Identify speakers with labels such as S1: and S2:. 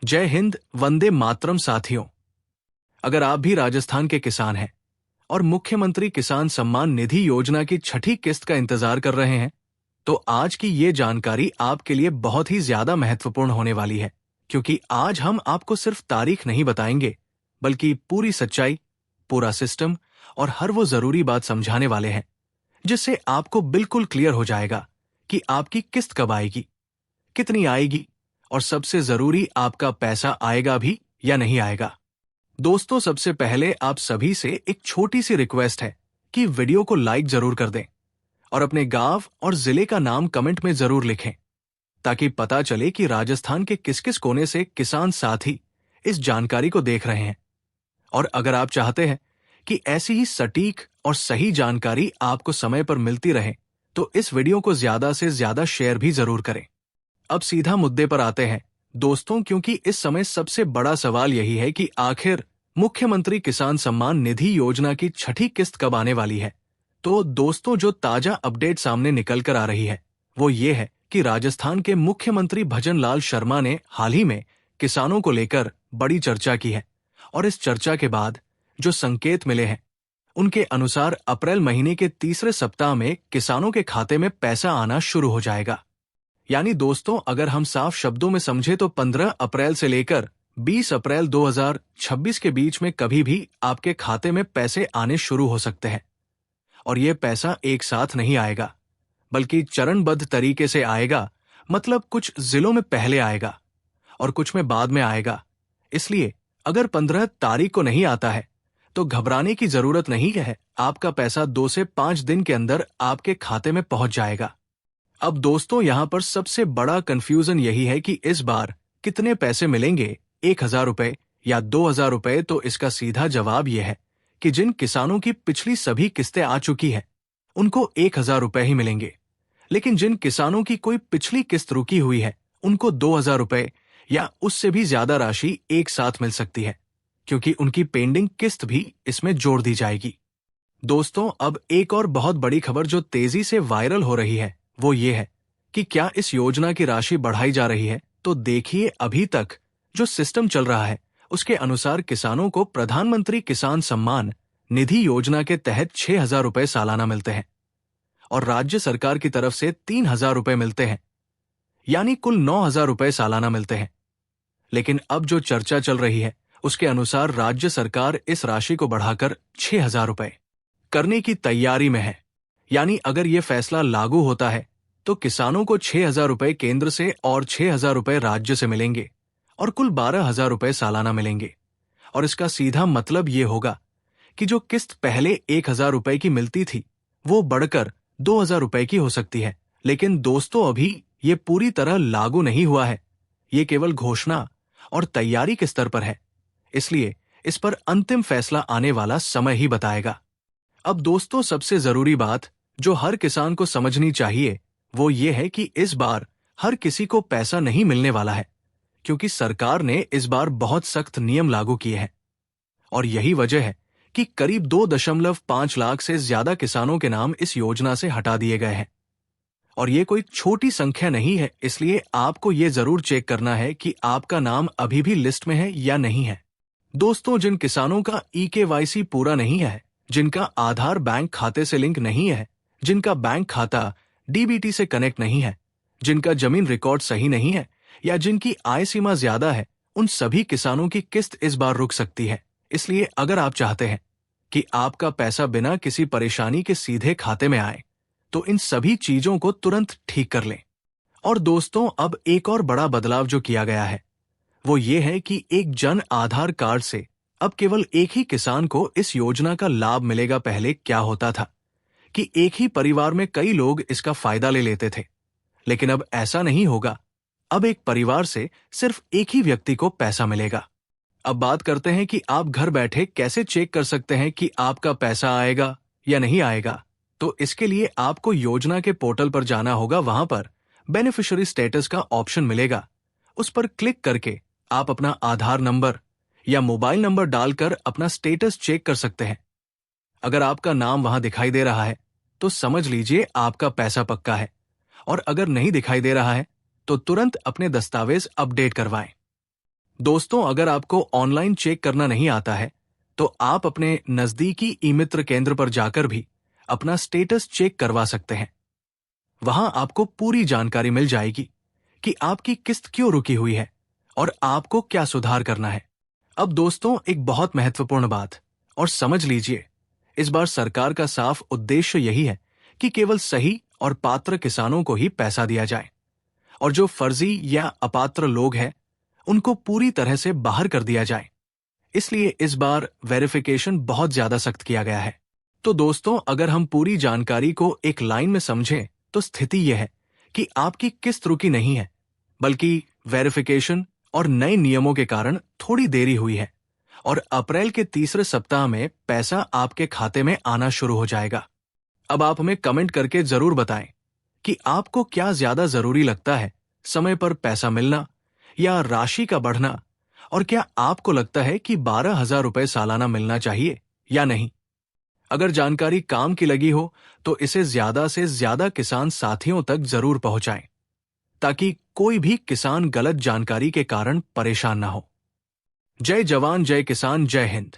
S1: जय हिंद, वंदे मातरम साथियों। अगर आप भी राजस्थान के किसान हैं और मुख्यमंत्री किसान सम्मान निधि योजना की छठी किस्त का इंतजार कर रहे हैं, तो आज की ये जानकारी आपके लिए बहुत ही ज्यादा महत्वपूर्ण होने वाली है, क्योंकि आज हम आपको सिर्फ तारीख नहीं बताएंगे, बल्कि पूरी सच्चाई, पूरा सिस्टम और हर वो जरूरी बात समझाने वाले हैं, जिससे आपको बिल्कुल क्लियर हो जाएगा कि आपकी किस्त कब आएगी, कितनी आएगी और सबसे जरूरी आपका पैसा आएगा भी या नहीं आएगा। दोस्तों, सबसे पहले आप सभी से एक छोटी सी रिक्वेस्ट है कि वीडियो को लाइक जरूर कर दें और अपने गांव और जिले का नाम कमेंट में जरूर लिखें, ताकि पता चले कि राजस्थान के किस किस कोने से किसान साथी इस जानकारी को देख रहे हैं। और अगर आप चाहते हैं कि ऐसी ही सटीक और सही जानकारी आपको समय पर मिलती रहे, तो इस वीडियो को ज्यादा से ज्यादा शेयर भी जरूर करें। अब सीधा मुद्दे पर आते हैं दोस्तों, क्योंकि इस समय सबसे बड़ा सवाल यही है कि आखिर मुख्यमंत्री किसान सम्मान निधि योजना की छठी किस्त कब आने वाली है। तो दोस्तों, जो ताजा अपडेट सामने निकल कर आ रही है वो ये है कि राजस्थान के मुख्यमंत्री भजन लाल शर्मा ने हाल ही में किसानों को लेकर बड़ी चर्चा की है, और इस चर्चा के बाद जो संकेत मिले हैं उनके अनुसार अप्रैल महीने के तीसरे सप्ताह में किसानों के खाते में पैसा आना शुरू हो जाएगा। यानी दोस्तों, अगर हम साफ शब्दों में समझे तो 15 अप्रैल से लेकर 20 अप्रैल 2026 के बीच में कभी भी आपके खाते में पैसे आने शुरू हो सकते हैं। और ये पैसा एक साथ नहीं आएगा, बल्कि चरणबद्ध तरीके से आएगा। मतलब कुछ जिलों में पहले आएगा और कुछ में बाद में आएगा। इसलिए अगर 15 तारीख को नहीं आता है तो घबराने की जरूरत नहीं है, आपका पैसा 2 से 5 दिन के अंदर आपके खाते में पहुंच जाएगा। अब दोस्तों, यहां पर सबसे बड़ा कंफ्यूजन यही है कि इस बार कितने पैसे मिलेंगे, 1,000 रुपए या 2,000 रुपए। तो इसका सीधा जवाब यह है कि जिन किसानों की पिछली सभी किस्तें आ चुकी हैं उनको 1,000 रुपए ही मिलेंगे, लेकिन जिन किसानों की कोई पिछली किस्त रुकी हुई है उनको 2,000 रुपए या उससे भी ज्यादा राशि एक साथ मिल सकती है, क्योंकि उनकी पेंडिंग किस्त भी इसमें जोड़ दी जाएगी। दोस्तों, अब एक और बहुत बड़ी खबर जो तेजी से वायरल हो रही है वो ये है कि क्या इस योजना की राशि बढ़ाई जा रही है। तो देखिए, अभी तक जो सिस्टम चल रहा है उसके अनुसार किसानों को प्रधानमंत्री किसान सम्मान निधि योजना के तहत 6,000 रुपए सालाना मिलते हैं और राज्य सरकार की तरफ से 3,000 रुपए मिलते हैं, यानी कुल 9,000 रुपए सालाना मिलते हैं। लेकिन अब जो चर्चा चल रही है उसके अनुसार राज्य सरकार इस राशि को बढ़ाकर 6,000 रुपए करने की तैयारी में है। यानी अगर ये फैसला लागू होता है तो किसानों को 6,000 रुपए केंद्र से और 6,000 रुपए राज्य से मिलेंगे और कुल 12,000 रुपए सालाना मिलेंगे। और इसका सीधा मतलब ये होगा कि जो किस्त पहले 1,000 रुपए की मिलती थी वो बढ़कर 2,000 रुपए की हो सकती है। लेकिन दोस्तों, अभी ये पूरी तरह लागू नहीं हुआ है, ये केवल घोषणा और तैयारी के स्तर पर है। इसलिए इस पर अंतिम फैसला आने वाला समय ही बताएगा। अब दोस्तों, सबसे जरूरी बात जो हर किसान को समझनी चाहिए वो ये है कि इस बार हर किसी को पैसा नहीं मिलने वाला है, क्योंकि सरकार ने इस बार बहुत सख्त नियम लागू किए हैं। और यही वजह है कि करीब 2.5 लाख से ज्यादा किसानों के नाम इस योजना से हटा दिए गए हैं। और ये कोई छोटी संख्या नहीं है, इसलिए आपको ये जरूर चेक करना है कि आपका नाम अभी भी लिस्ट में है या नहीं है। दोस्तों, जिन किसानों का EKYC पूरा नहीं है, जिनका आधार बैंक खाते से लिंक नहीं है, जिनका बैंक खाता DBT से कनेक्ट नहीं है, जिनका जमीन रिकॉर्ड सही नहीं है या जिनकी आय सीमा ज्यादा है, उन सभी किसानों की किस्त इस बार रुक सकती है। इसलिए अगर आप चाहते हैं कि आपका पैसा बिना किसी परेशानी के सीधे खाते में आए, तो इन सभी चीजों को तुरंत ठीक कर लें। और दोस्तों, अब एक और बड़ा बदलाव जो किया गया है वो ये है कि एक जन आधार कार्ड से अब केवल एक ही किसान को इस योजना का लाभ मिलेगा। पहले क्या होता था कि एक ही परिवार में कई लोग इसका फायदा ले लेते थे, लेकिन अब ऐसा नहीं होगा। अब एक परिवार से सिर्फ एक ही व्यक्ति को पैसा मिलेगा। अब बात करते हैं कि आप घर बैठे कैसे चेक कर सकते हैं कि आपका पैसा आएगा या नहीं आएगा। तो इसके लिए आपको योजना के पोर्टल पर जाना होगा। वहां पर बेनिफिशियरी स्टेटस का ऑप्शन मिलेगा, उस पर क्लिक करके आप अपना आधार नंबर या मोबाइल नंबर डालकर अपना स्टेटस चेक कर सकते हैं। अगर आपका नाम वहां दिखाई दे रहा है तो समझ लीजिए आपका पैसा पक्का है, और अगर नहीं दिखाई दे रहा है तो तुरंत अपने दस्तावेज अपडेट करवाएं। दोस्तों, अगर आपको ऑनलाइन चेक करना नहीं आता है, तो आप अपने नजदीकी ई मित्र केंद्र पर जाकर भी अपना स्टेटस चेक करवा सकते हैं। वहां आपको पूरी जानकारी मिल जाएगी कि आपकी किस्त क्यों रुकी हुई है और आपको क्या सुधार करना है। अब दोस्तों, एक बहुत महत्वपूर्ण बात, और समझ लीजिए, इस बार सरकार का साफ उद्देश्य यही है कि केवल सही और पात्र किसानों को ही पैसा दिया जाए, और जो फर्जी या अपात्र लोग हैं उनको पूरी तरह से बाहर कर दिया जाए। इसलिए इस बार वेरिफिकेशन बहुत ज्यादा सख्त किया गया है। तो दोस्तों, अगर हम पूरी जानकारी को एक लाइन में समझें तो स्थिति यह है कि आपकी किस्त रुकी नहीं है, बल्कि वेरिफिकेशन और नए नियमों के कारण थोड़ी देरी हुई है, और अप्रैल के तीसरे सप्ताह में पैसा आपके खाते में आना शुरू हो जाएगा। अब आप हमें कमेंट करके जरूर बताएं कि आपको क्या ज्यादा जरूरी लगता है, समय पर पैसा मिलना या राशि का बढ़ना, और क्या आपको लगता है कि 12,000 रुपए सालाना मिलना चाहिए या नहीं। अगर जानकारी काम की लगी हो तो इसे ज्यादा से ज्यादा किसान साथियों तक जरूर पहुंचाएं, ताकि कोई भी किसान गलत जानकारी के कारण परेशान ना हो। जय जवान जय किसान, जय हिंद।